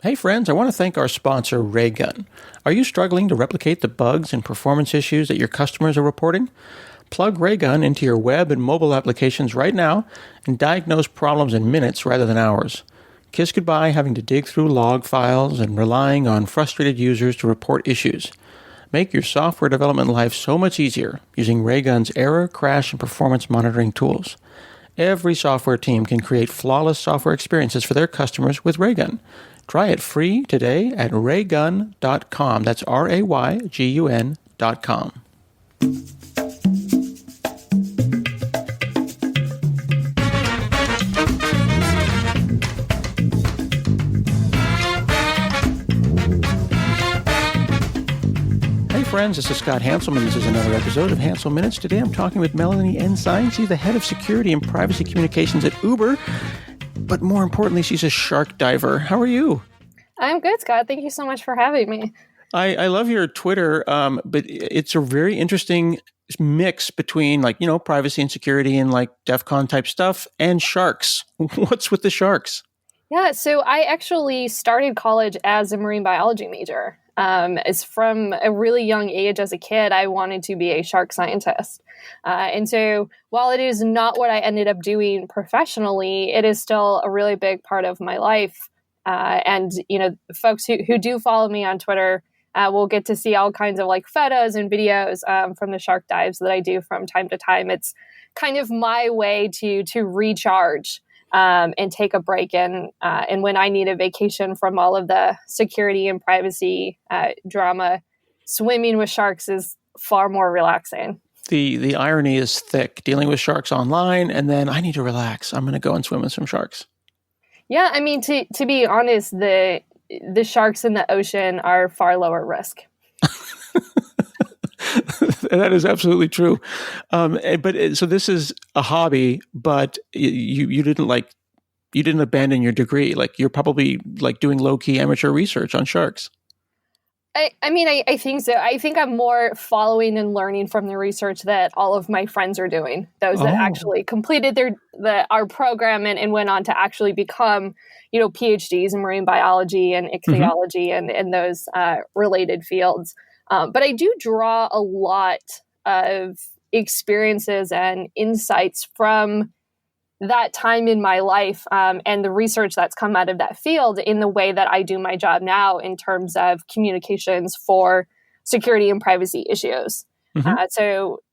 Hey friends, I want to thank our sponsor, Raygun. Are you struggling to replicate the bugs and performance issues that your customers are reporting? Plug Raygun into your web and mobile applications right now and diagnose problems in minutes rather than hours. Kiss goodbye having to dig through log files and relying on frustrated users to report issues. Make your software development life so much easier using Raygun's error, crash, and performance monitoring tools. Every software team can create flawless software experiences for their customers with Raygun. Try it free today at raygun.com. That's RAYGUN.com. Hey friends, this is Scott Hanselman. This is another episode of Hansel Minutes. Today I'm talking with Melanie Ensign. She's the head of security and privacy communications at Uber. But more importantly, she's a shark diver. How are you? I'm good, Scott. Thank you so much for having me. I love your Twitter, but it's a very interesting mix between privacy and security and like DEF CON type stuff and sharks. What's with the sharks? Yeah, so I actually started college as a marine biology major. It's from a really young age as a kid, I wanted to be a shark scientist. And so while it is not what I ended up doing professionally, it is still a really big part of my life. And, folks who do follow me on Twitter will get to see all kinds of like photos and videos from the shark dives that I do from time to time. It's kind of my way to recharge and take a break. And when I need a vacation from all of the security and privacy drama, swimming with sharks is far more relaxing. The irony is thick, dealing with sharks online, and then I need to relax. I'm going to go and swim with some sharks. Yeah, I mean, to be honest, the sharks in the ocean are far lower risk. That is absolutely true. But so this is a hobby, but you didn't abandon your degree. Like you're probably like doing low key amateur research on sharks. I think so. I think I'm more following and learning from the research that all of my friends are doing. Those that actually completed our program and went on to actually become, PhDs in marine biology and ichthyology and those related fields. But I do draw a lot of experiences and insights from that time in my life and the research that's come out of that field in the way that I do my job now in terms of communications for security and privacy issues. So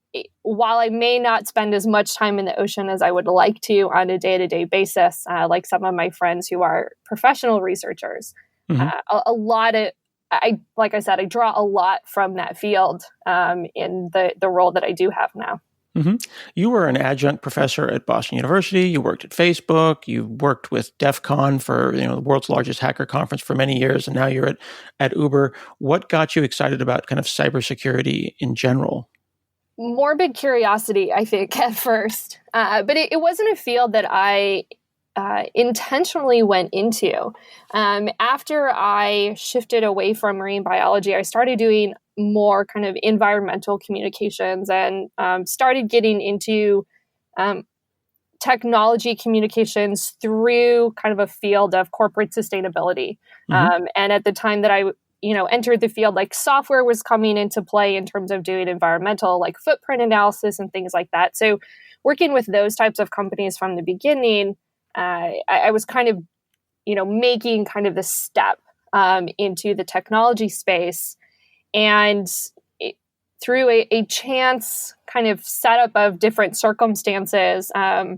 while I may not spend as much time in the ocean as I would like to on a day-to-day basis, like some of my friends who are professional researchers, a lot of, like I said, I draw a lot from that field in the role that I do have now. You were an adjunct professor at Boston University. You worked at Facebook. You worked with DEF CON for the world's largest hacker conference for many years, and now you're at Uber. What got you excited about kind of cybersecurity in general? Morbid curiosity, I think, at first, but it wasn't a field that I intentionally went into. After I shifted away from marine biology, I started doing more kind of environmental communications and started getting into technology communications through kind of a field of corporate sustainability. And at the time that I entered the field, like software was coming into play in terms of doing environmental like footprint analysis and things like that. So working with those types of companies from the beginning, I was kind of, making kind of the step into the technology space. And through a chance kind of setup of different circumstances, I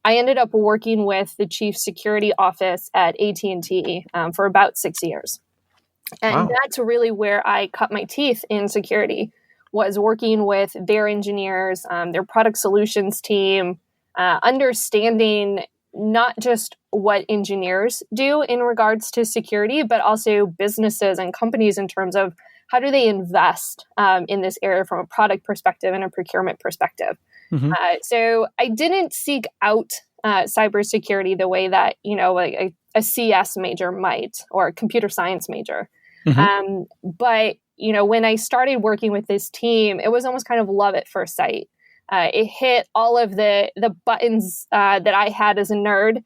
ended up working with the chief security office at AT&T for about 6 years. And that's really where I cut my teeth in security, was working with their engineers, their product solutions team, understanding not just what engineers do in regards to security, but also businesses and companies in terms of how do they invest in this area from a product perspective and a procurement perspective. So I didn't seek out cybersecurity the way that, a CS major might, or a computer science major. But, when I started working with this team, it was almost kind of love at first sight. It hit all of the buttons that I had as a nerd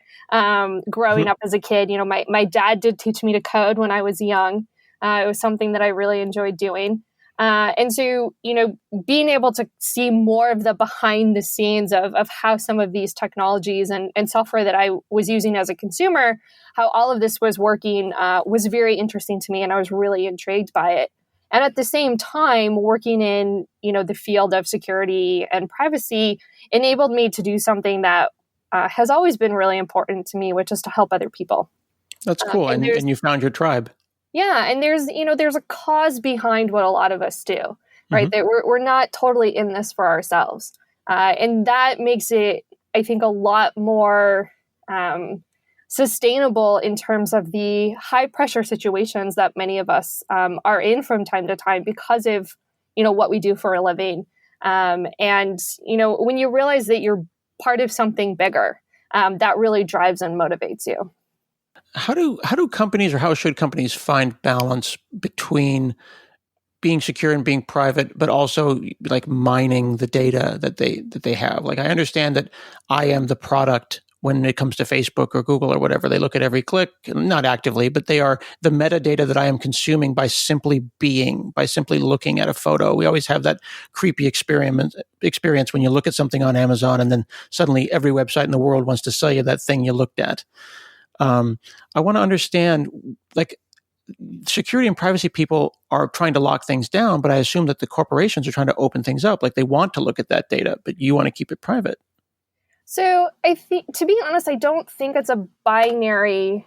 growing up as a kid. My dad did teach me to code when I was young. It was something that I really enjoyed doing. And so, being able to see more of the behind the scenes of how some of these technologies and software that I was using as a consumer, how all of this was working, was very interesting to me. And I was really intrigued by it. And at the same time, working in, the field of security and privacy enabled me to do something that has always been really important to me, which is to help other people. That's cool. And you found your tribe. Yeah. And there's a cause behind what a lot of us do, right? That we're not totally in this for ourselves. And that makes it, I think, a lot more sustainable in terms of the high pressure situations that many of us are in from time to time because of, what we do for a living. And, when you realize that you're part of something bigger, that really drives and motivates you. How do companies, or how should companies find balance between being secure and being private, but also like mining the data that they have? Like, I understand that I am the product when it comes to Facebook or Google or whatever. They look at every click, not actively, but they are the metadata that I am consuming by simply looking at a photo. We always have that creepy experience when you look at something on Amazon and then suddenly every website in the world wants to sell you that thing you looked at. I want to understand, like, security and privacy people are trying to lock things down, but I assume that the corporations are trying to open things up. Like, they want to look at that data, but you want to keep it private. So I think, to be honest, I don't think it's a binary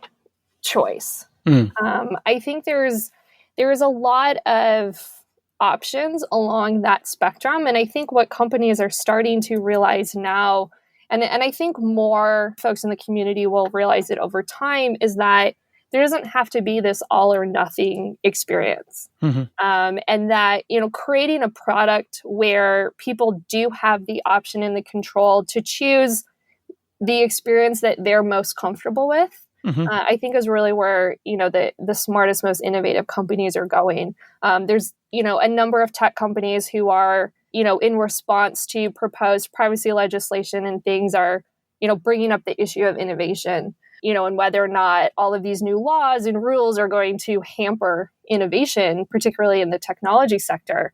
choice. I think there is a lot of options along that spectrum. And I think what companies are starting to realize now, and I think more folks in the community will realize it over time, is that there doesn't have to be this all or nothing experience. And that, creating a product where people do have the option and the control to choose the experience that they're most comfortable with, I think is really where, the smartest, most innovative companies are going. There's, a number of tech companies who are, in response to proposed privacy legislation and things, are, bringing up the issue of innovation, and whether or not all of these new laws and rules are going to hamper innovation, particularly in the technology sector.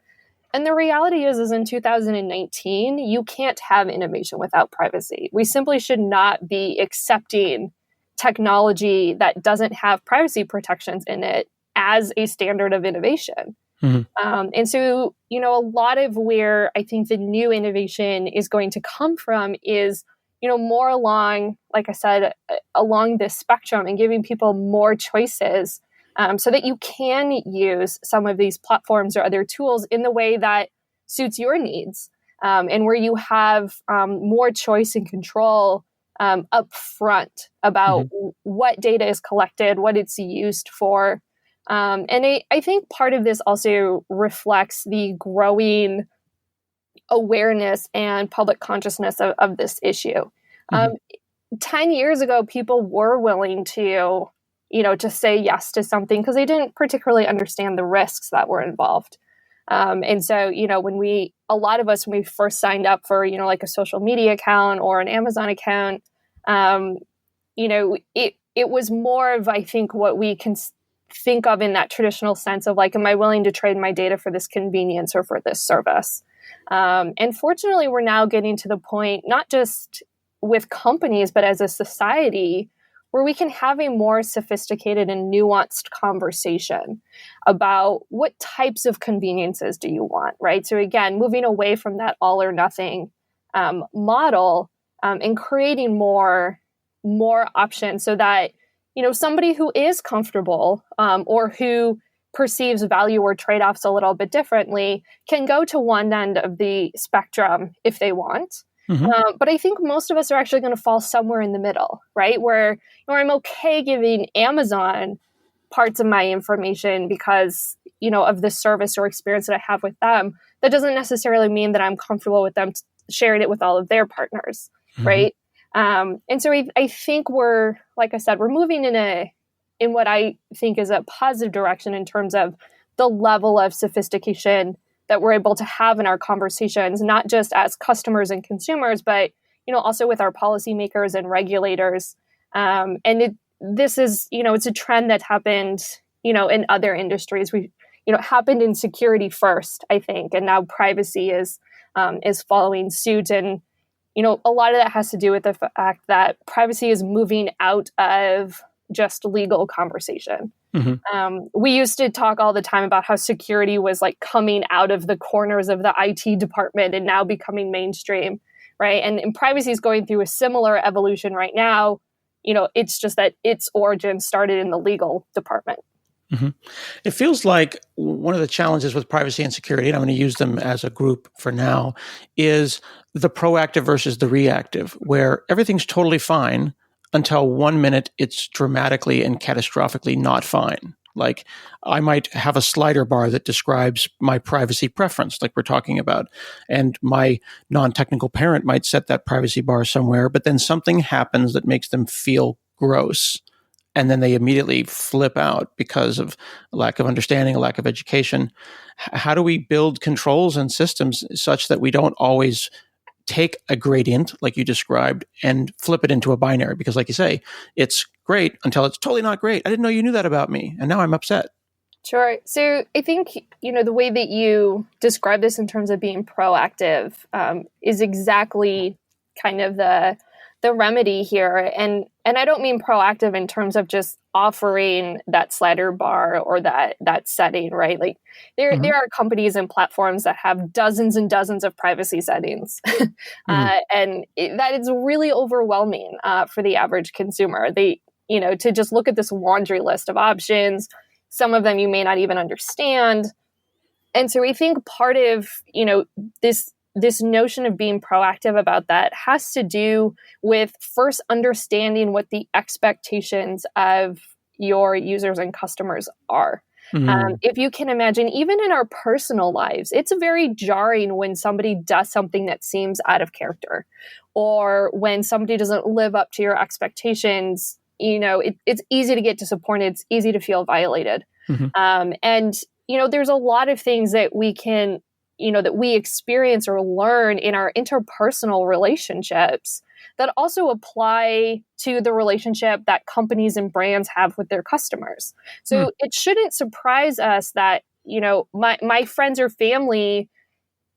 And the reality is in 2019, you can't have innovation without privacy. We simply should not be accepting technology that doesn't have privacy protections in it as a standard of innovation. And so, a lot of where I think the new innovation is going to come from is, more along, like I said, along this spectrum, and giving people more choices so that you can use some of these platforms or other tools in the way that suits your needs, and where you have more choice and control up front about what data is collected, what it's used for. And I think part of this also reflects the growing awareness and public consciousness of this issue. 10 years ago, people were willing to, to say yes to something because they didn't particularly understand the risks that were involved. And so, when a lot of us, when we first signed up for, like a social media account or an Amazon account, it was more of, I think, what we can think of in that traditional sense of like, am I willing to trade my data for this convenience or for this service? And fortunately, we're now getting to the point, not just with companies, but as a society, where we can have a more sophisticated and nuanced conversation about what types of conveniences do you want, right? So again, moving away from that all or nothing model and creating more options so that, somebody who is comfortable or who perceives value or trade-offs a little bit differently can go to one end of the spectrum if they want. But I think most of us are actually going to fall somewhere in the middle, right? Where I'm okay giving Amazon parts of my information because, of the service or experience that I have with them. That doesn't necessarily mean that I'm comfortable with them sharing it with all of their partners, right? And so I think we're, like I said, we're moving in what I think is a positive direction in terms of the level of sophistication that we're able to have in our conversations, not just as customers and consumers, but also with our policymakers and regulators. This is, it's a trend that happened, in other industries. We, happened in security first, I think, and now privacy is following suit. And a lot of that has to do with the fact that privacy is moving out of just legal conversation. We used to talk all the time about how security was like coming out of the corners of the IT department and now becoming mainstream, right? And privacy is going through a similar evolution right now. It's just that its origin started in the legal department. It feels like one of the challenges with privacy and security, and I'm going to use them as a group for now, is the proactive versus the reactive, where everything's totally fine until 1 minute it's dramatically and catastrophically not fine. Like I might have a slider bar that describes my privacy preference, like we're talking about, and my non-technical parent might set that privacy bar somewhere, but then something happens that makes them feel gross. And then they immediately flip out because of a lack of understanding, a lack of education. How do we build controls and systems such that we don't always take a gradient, like you described, and flip it into a binary? Because like you say, it's great until it's totally not great. I didn't know you knew that about me, and now I'm upset. Sure. So I think, the way that you describe this in terms of being proactive is exactly kind of the remedy here. And I don't mean proactive in terms of just offering that slider bar or that setting, right? Like there are companies and platforms that have dozens and dozens of privacy settings. And that is really overwhelming for the average consumer. They, to just look at this laundry list of options, some of them you may not even understand. And so we think part of, this notion of being proactive about that has to do with first understanding what the expectations of your users and customers are. If you can imagine, even in our personal lives, it's very jarring when somebody does something that seems out of character, or when somebody doesn't live up to your expectations. It's easy to get disappointed. It's easy to feel violated. There's a lot of things that we can that we experience or learn in our interpersonal relationships that also apply to the relationship that companies and brands have with their customers. So it shouldn't surprise us that, my friends or family,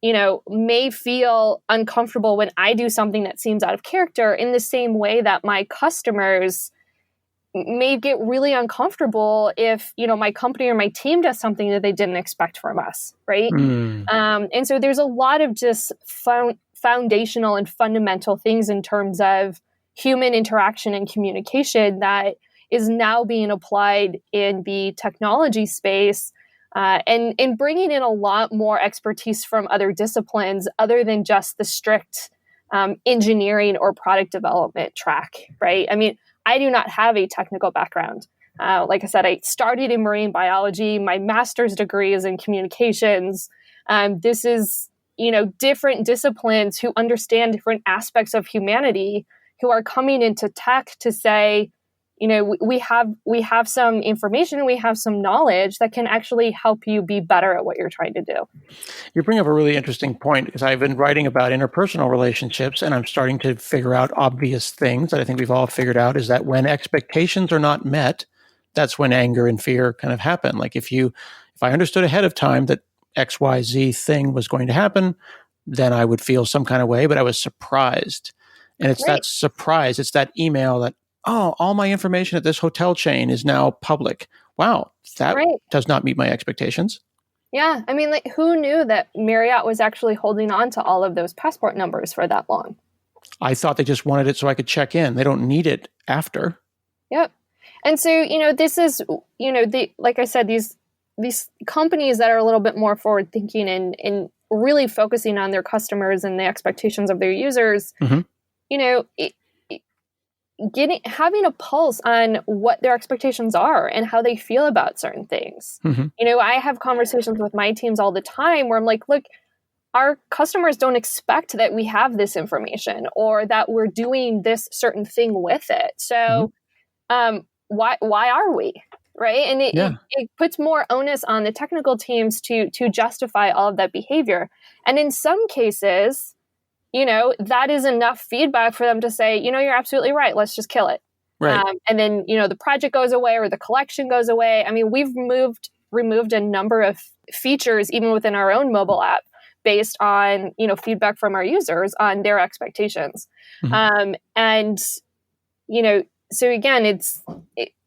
may feel uncomfortable when I do something that seems out of character, in the same way that my customers may get really uncomfortable if, my company or my team does something that they didn't expect from us, right? And so there's a lot of just foundational and fundamental things in terms of human interaction and communication that is now being applied in the technology space, and in bringing in a lot more expertise from other disciplines other than just the strict engineering or product development track, right? I mean, I do not have a technical background. Like I said, I started in marine biology. My master's degree is in communications. This is, different disciplines who understand different aspects of humanity, who are coming into tech to say, we have some information, we have some knowledge that can actually help you be better at what you're trying to do. You bring up a really interesting point, because I've been writing about interpersonal relationships, and I'm starting to figure out obvious things that I think we've all figured out, is that when expectations are not met, that's when anger and fear kind of happen. Like if I understood ahead of time that XYZ thing was going to happen, then I would feel some kind of way, but I was surprised. And it's that surprise, it's that email that, oh, all my information at this hotel chain is now public. Wow, that does not meet my expectations. Yeah, I mean, like, who knew that Marriott was actually holding on to all of those passport numbers for that long? I thought they just wanted it so I could check in. They don't need it after. Yep. And so, this is, like I said, these companies that are a little bit more forward thinking and really focusing on their customers and the expectations of their users, having a pulse on what their expectations are and how they feel about certain things. I have conversations with my teams all the time where I'm like, look, our customers don't expect that we have this information or that we're doing this certain thing with it. So why are we? right? And Yeah. it puts more onus on the technical teams to justify all of that behavior. And in some cases, that is enough feedback for them to say, you're absolutely right. Let's just kill it. Right. And then, the project goes away or the collection goes away. I mean, we've removed a number of features, even within our own mobile app, based on, feedback from our users on their expectations. Mm-hmm. So again,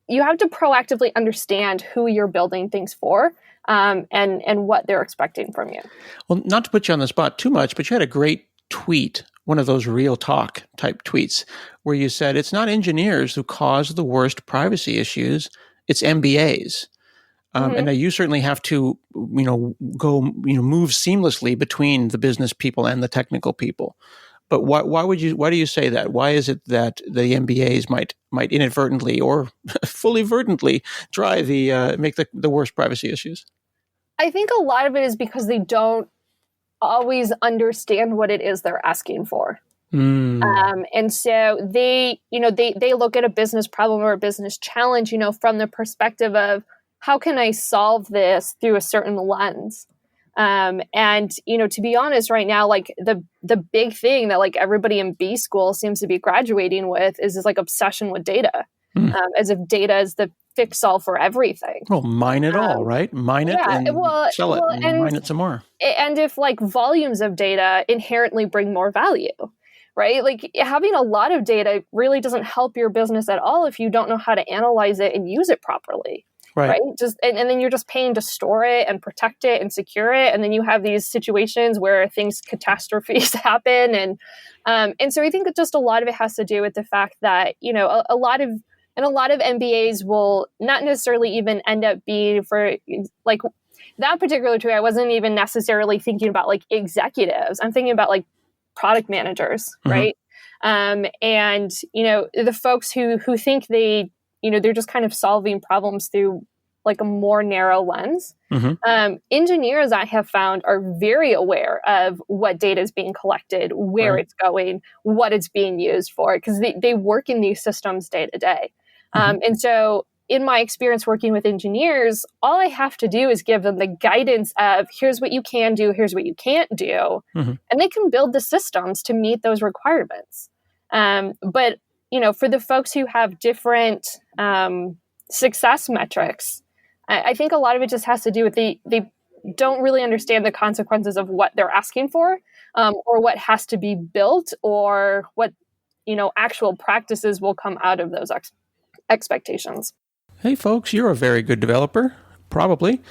you have to proactively understand who you're building things for, and what they're expecting from you. Well, not to put you on the spot too much, but you had a great tweet, one of those real talk type tweets, where you said it's not engineers who cause the worst privacy issues, it's MBAs. And now you certainly have to, go, move seamlessly between the business people and the technical people. But why do you say that? Why is it that the MBAs might inadvertently or fully verdantly make the worst privacy issues? I think a lot of it is because they don't always understand what it is they're asking for. And so they look at a business problem or a business challenge, from the perspective of, how can I solve this through a certain lens? And, to be honest, right now, like the big thing that like everybody in B school seems to be graduating with is this like obsession with data, as if data is the fix all for everything. Well, mine it all, right? Mine it and sell it and mine it some more. And if like volumes of data inherently bring more value, right? Like having a lot of data really doesn't help your business at all if you don't know how to analyze it and use it properly. Right. Just and then you're just paying to store it and protect it and secure it. And then you have these situations where catastrophes happen. And so I think that just a lot of it has to do with the fact that, a lot of MBAs will not necessarily even end up being for like that particular tweet. I wasn't even necessarily thinking about like executives. I'm thinking about like product managers. Mm-hmm. Right. And, the folks who think they're just kind of solving problems through like a more narrow lens. Mm-hmm. Engineers, I have found, are very aware of what data is being collected, where it's going, what it's being used for, because they work in these systems day to day. And so in my experience working with engineers, all I have to do is give them the guidance of here's what you can do, here's what you can't do. Mm-hmm. And they can build the systems to meet those requirements. But for the folks who have different success metrics, I think a lot of it just has to do with they don't really understand the consequences of what they're asking for, or what has to be built, or what actual practices will come out of those expectations. Hey folks, you're a very good developer, probably.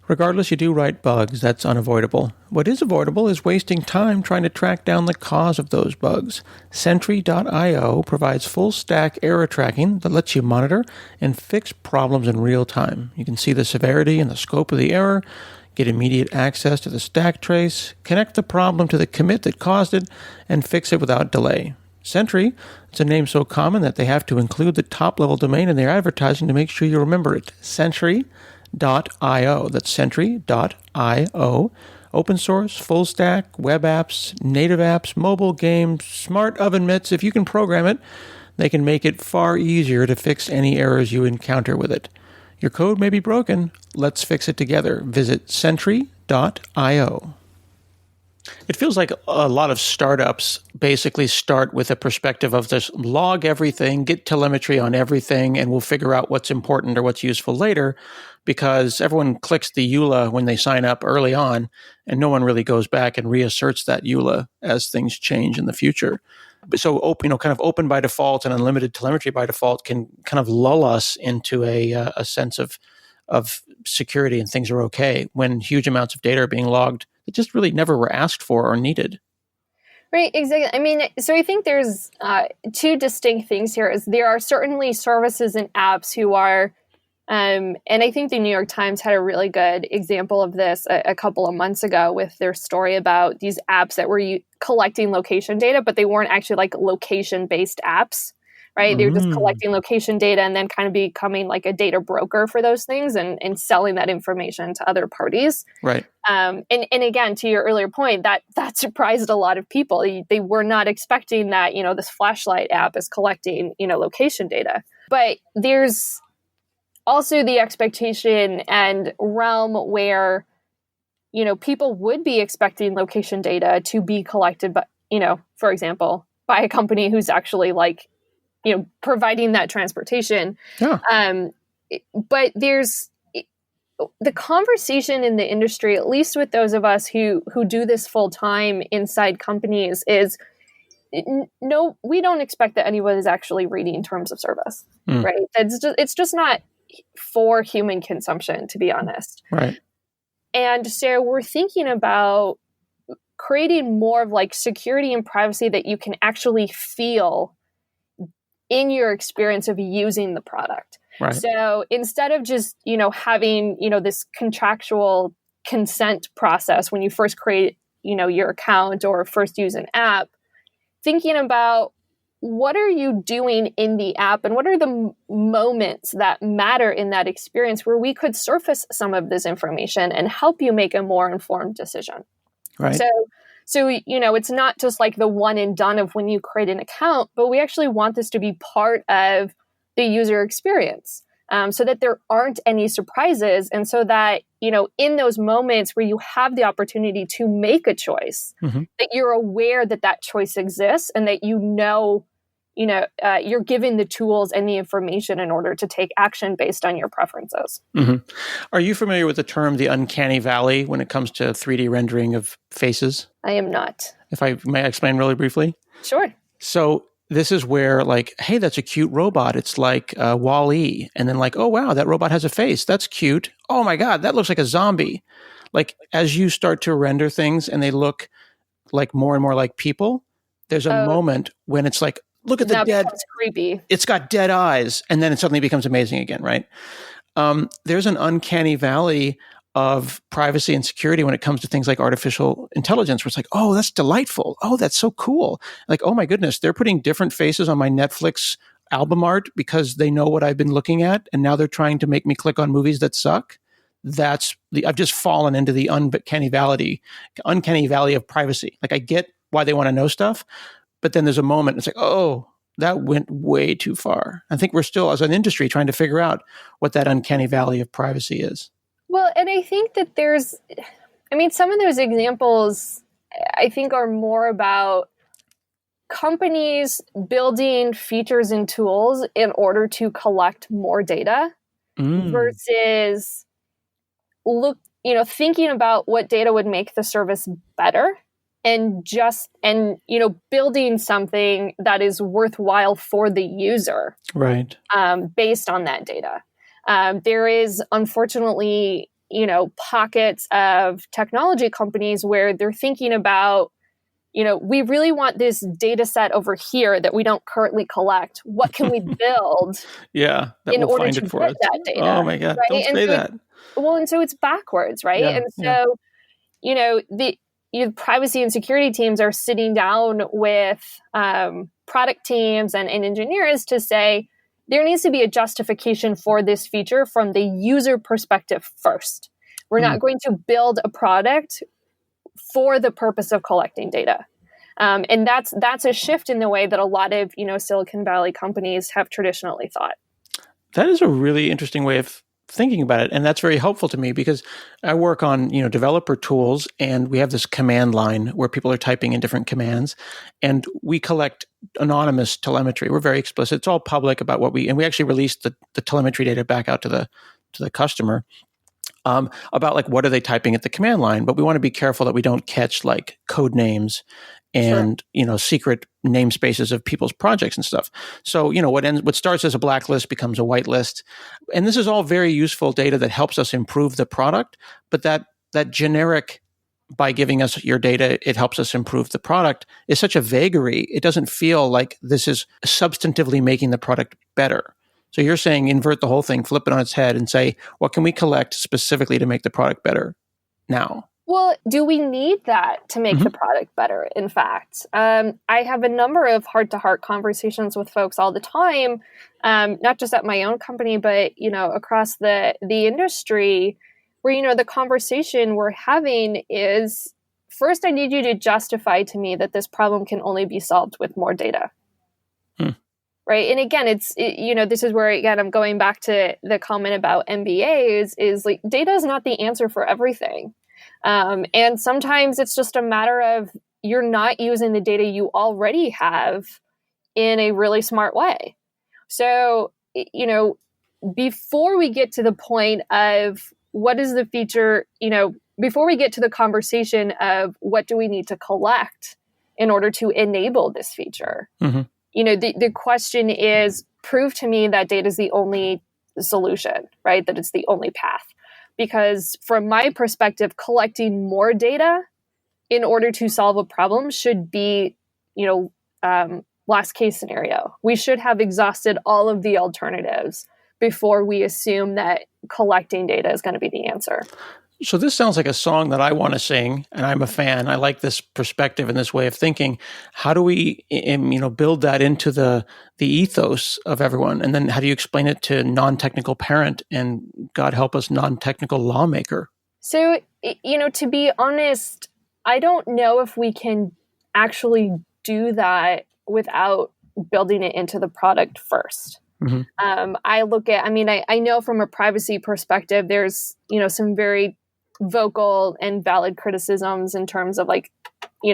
Regardless, you do write bugs. That's unavoidable. What is avoidable is wasting time trying to track down the cause of those bugs. Sentry.io provides full-stack error tracking that lets you monitor and fix problems in real time. You can see the severity and the scope of the error, get immediate access to the stack trace, connect the problem to the commit that caused it, and fix it without delay. Sentry, it's a name so common that they have to include the top-level domain in their advertising to make sure you remember it. Sentry.io. That's Sentry.io. Open source, full stack, web apps, native apps, mobile games, smart oven mitts. If you can program it, they can make it far easier to fix any errors you encounter with it. Your code may be broken. Let's fix it together. Visit Sentry.io. It feels like a lot of startups basically start with a perspective of just log everything, get telemetry on everything, and we'll figure out what's important or what's useful later, because everyone clicks the EULA when they sign up early on, and no one really goes back and reasserts that EULA as things change in the future. So, kind of open by default and unlimited telemetry by default can kind of lull us into a sense of security and things are okay when huge amounts of data are being logged that just really never were asked for or needed. Right, exactly. I mean, so I think there's two distinct things here. Is there are certainly services and apps who are, and I think the New York Times had a really good example of this a couple of months ago with their story about these apps that were collecting location data, but they weren't actually like location-based apps. Right, they were just collecting location data and then kind of becoming like a data broker for those things and selling that information to other parties. Right. And again, to your earlier point, that surprised a lot of people. They were not expecting that, this flashlight app is collecting, location data. But there's also the expectation and realm where, people would be expecting location data to be collected, but, for example, by a company who's actually providing that transportation. Yeah. But there's the conversation in the industry, at least with those of us who do this full time inside companies, is no, we don't expect that anyone is actually reading terms of service, right? It's just not for human consumption, to be honest. Right. And so we're thinking about creating more of security and privacy that you can actually feel in your experience of using the product. Right. So instead of just, having, this contractual consent process when you first create, your account or first use an app, thinking about what are you doing in the app and what are the moments that matter in that experience where we could surface some of this information and help you make a more informed decision. Right. So, it's not just the one and done of when you create an account, but we actually want this to be part of the user experience, so that there aren't any surprises. And so that, in those moments where you have the opportunity to make a choice, that you're aware that that choice exists and that you're given the tools and the information in order to take action based on your preferences. Are you familiar with the term the uncanny valley when it comes to 3D rendering of faces? I am not. If I may explain really briefly? Sure. So this is where hey, that's a cute robot. It's like Wall-E. And then oh, wow, that robot has a face. That's cute. Oh my God, that looks like a zombie. As you start to render things and they look more and more like people, there's a moment when it's look at the dead. It's creepy. It's got dead eyes. And then it suddenly becomes amazing again, right? There's an uncanny valley of privacy and security when it comes to things like artificial intelligence, where it's oh, that's delightful. Oh, that's so cool. Oh my goodness, they're putting different faces on my Netflix album art because they know what I've been looking at. And now they're trying to make me click on movies that suck. I've just fallen into the uncanny valley of privacy. I get why they want to know stuff, but then there's a moment, it's oh, that went way too far. I think we're still, as an industry, trying to figure out what that uncanny valley of privacy is. Well, and I think that some of those examples, I think, are more about companies building features and tools in order to collect more data versus thinking about what data would make the service better and building something that is worthwhile for the user, right? Based on that data. There is, unfortunately, pockets of technology companies where they're thinking about, we really want this data set over here that we don't currently collect. What can we build in order to get that data? Oh my God, right? Don't say that. Well, and so it's backwards, right? Yeah, and so, the privacy and security teams are sitting down with product teams and engineers to say, there needs to be a justification for this feature from the user perspective first. We're not going to build a product for the purpose of collecting data. And that's a shift in the way that a lot of, Silicon Valley companies have traditionally thought. That is a really interesting way of thinking about it. And that's very helpful to me because I work on, developer tools, and we have this command line where people are typing in different commands, and we collect anonymous telemetry. We're very explicit. It's all public about what we actually released the telemetry data back out to the customer about what are they typing at the command line. But we want to be careful that we don't catch code names and secret namespaces of people's projects and stuff. So what starts as a blacklist becomes a whitelist, and this is all very useful data that helps us improve the product. But that generic, by giving us your data, it helps us improve the product, is such a vagary. It doesn't feel like this is substantively making the product better. So you're saying invert the whole thing, flip it on its head, and say, what can we collect specifically to make the product better now? Well, do we need that to make the product better? In fact, I have a number of heart-to-heart conversations with folks all the time, not just at my own company, but across the industry, where the conversation we're having is, first, I need you to justify to me that this problem can only be solved with more data. right? And again, this is where, again, I'm going back to the comment about MBAs is like data is not the answer for everything. And sometimes it's just a matter of you're not using the data you already have in a really smart way. So, before we get to the point of what is the feature, before we get to the conversation of what do we need to collect in order to enable this feature, the question is, prove to me that data is the only solution, right? That it's the only path. Because from my perspective, collecting more data in order to solve a problem should be, last case scenario. We should have exhausted all of the alternatives before we assume that collecting data is going to be the answer. So this sounds like a song that I want to sing, and I'm a fan. I like this perspective and this way of thinking. How do we, build that into the ethos of everyone? And then how do you explain it to non-technical parent and, God help us, non-technical lawmaker? So, to be honest, I don't know if we can actually do that without building it into the product first. I know from a privacy perspective, there's, some very vocal and valid criticisms in terms of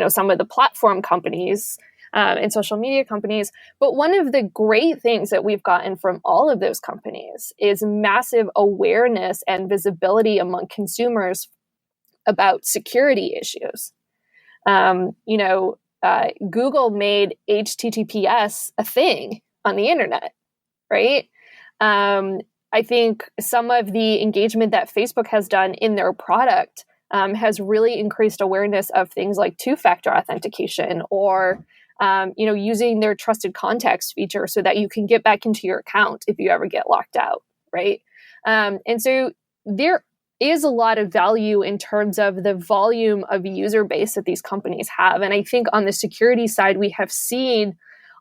some of the platform companies and social media companies. But one of the great things that we've gotten from all of those companies is massive awareness and visibility among consumers about security issues. Google made HTTPS a thing on the internet, right? I think some of the engagement that Facebook has done in their product has really increased awareness of things like two-factor authentication or, using their trusted contacts feature so that you can get back into your account if you ever get locked out, right? And so there is a lot of value in terms of the volume of user base that these companies have. And I think on the security side, we have seen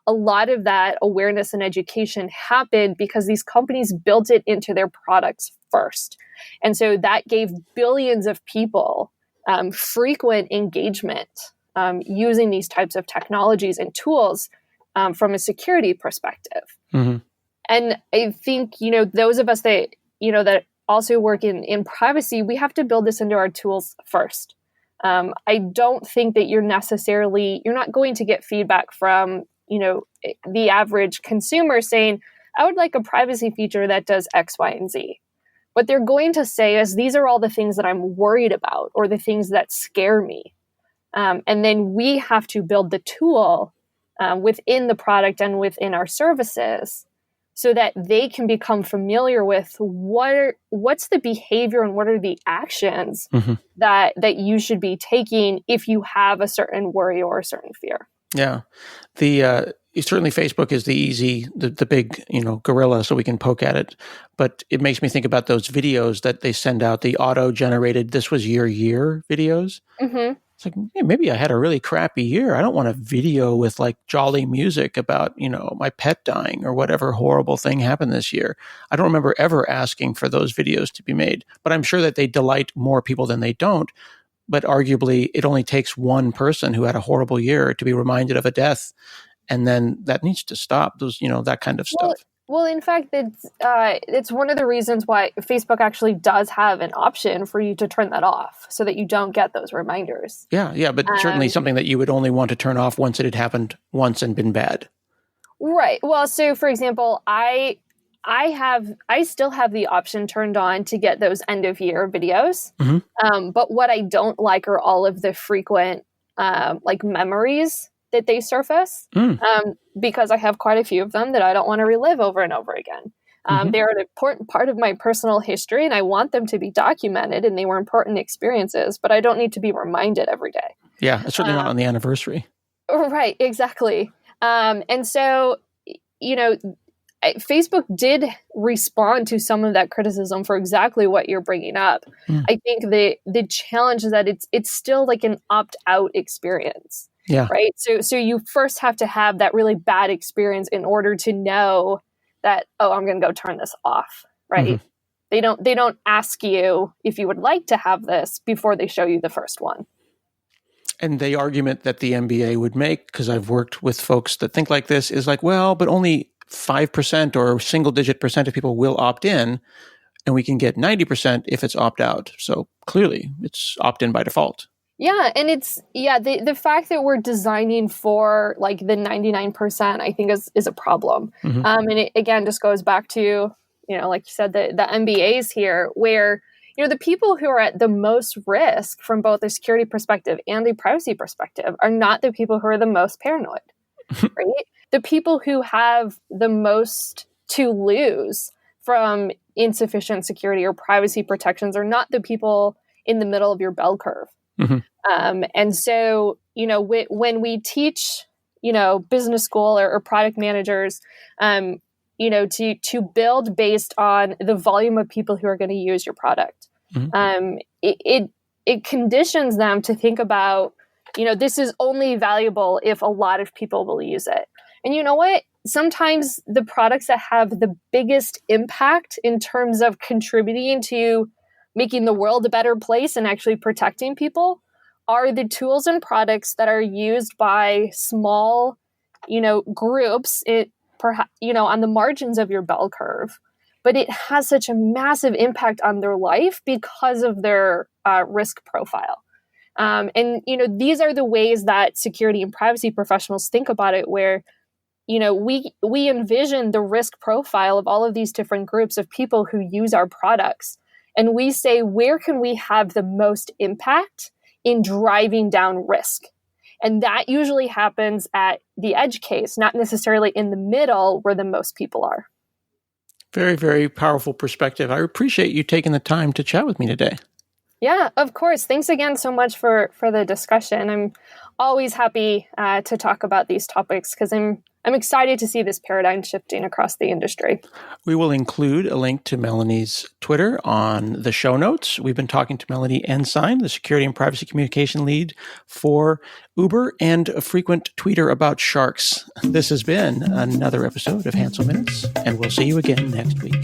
a lot of that awareness and education happened because these companies built it into their products first. And so that gave billions of people frequent engagement using these types of technologies and tools from a security perspective. And I think, those of us that, that also work in privacy, we have to build this into our tools first. I don't think that you're not going to get feedback from the average consumer saying, I would like a privacy feature that does X, Y, and Z. What they're going to say is, these are all the things that I'm worried about or the things that scare me. And then we have to build the tool within the product and within our services so that they can become familiar with what's the behavior and what are the actions that you should be taking if you have a certain worry or a certain fear. Yeah. Certainly Facebook is the big, gorilla, so we can poke at it. But it makes me think about those videos that they send out, the auto-generated, this was your year videos. It's like, maybe I had a really crappy year. I don't want a video with jolly music about, my pet dying or whatever horrible thing happened this year. I don't remember ever asking for those videos to be made, but I'm sure that they delight more people than they don't. But arguably, it only takes one person who had a horrible year to be reminded of a death. And then that needs to stop, those, that kind of stuff. Well, in fact, it's one of the reasons why Facebook actually does have an option for you to turn that off so that you don't get those reminders. Yeah, but certainly something that you would only want to turn off once it had happened once and been bad. Right. Well, so for example, I still have the option turned on to get those end of year videos. But what I don't like are all of the frequent memories that they surface because I have quite a few of them that I don't want to relive over and over again. They're an important part of my personal history and I want them to be documented and they were important experiences, but I don't need to be reminded every day. Yeah, certainly not on the anniversary. Right, exactly. And so, Facebook did respond to some of that criticism for exactly what you're bringing up. I think the challenge is that it's still like an opt-out experience. Yeah. Right. So you first have to have that really bad experience in order to know that, I'm going to go turn this off. Right. They don't ask you if you would like to have this before they show you the first one. And the argument that the MBA would make, because I've worked with folks that think like this, is but only 5% or single digit percent of people will opt in, and we can get 90% if it's opt out. So clearly it's opt in by default. Yeah, and the fact that we're designing for like the 99%, I think is a problem. And it again just goes back to, like you said, the MBAs here, where the people who are at the most risk from both a security perspective and a privacy perspective are not the people who are the most paranoid, right? The people who have the most to lose from insufficient security or privacy protections are not the people in the middle of your bell curve. And so, when we teach, business school or product managers, to build based on the volume of people who are going to use your product, it conditions them to think about, this is only valuable if a lot of people will use it. And you know what? Sometimes the products that have the biggest impact in terms of contributing to making the world a better place and actually protecting people are the tools and products that are used by small, groups, on the margins of your bell curve. But it has such a massive impact on their life because of their risk profile. And these are the ways that security and privacy professionals think about it, where we envision the risk profile of all of these different groups of people who use our products. And we say, where can we have the most impact in driving down risk? And that usually happens at the edge case, not necessarily in the middle where the most people are. Very, very powerful perspective. I appreciate you taking the time to chat with me today. Yeah, of course. Thanks again so much for the discussion. I'm always happy to talk about these topics because I'm excited to see this paradigm shifting across the industry. We will include a link to Melanie's Twitter on the show notes. We've been talking to Melanie Ensign, the security and privacy communication lead for Uber and a frequent tweeter about sharks. This has been another episode of Hansel Minutes, and we'll see you again next week.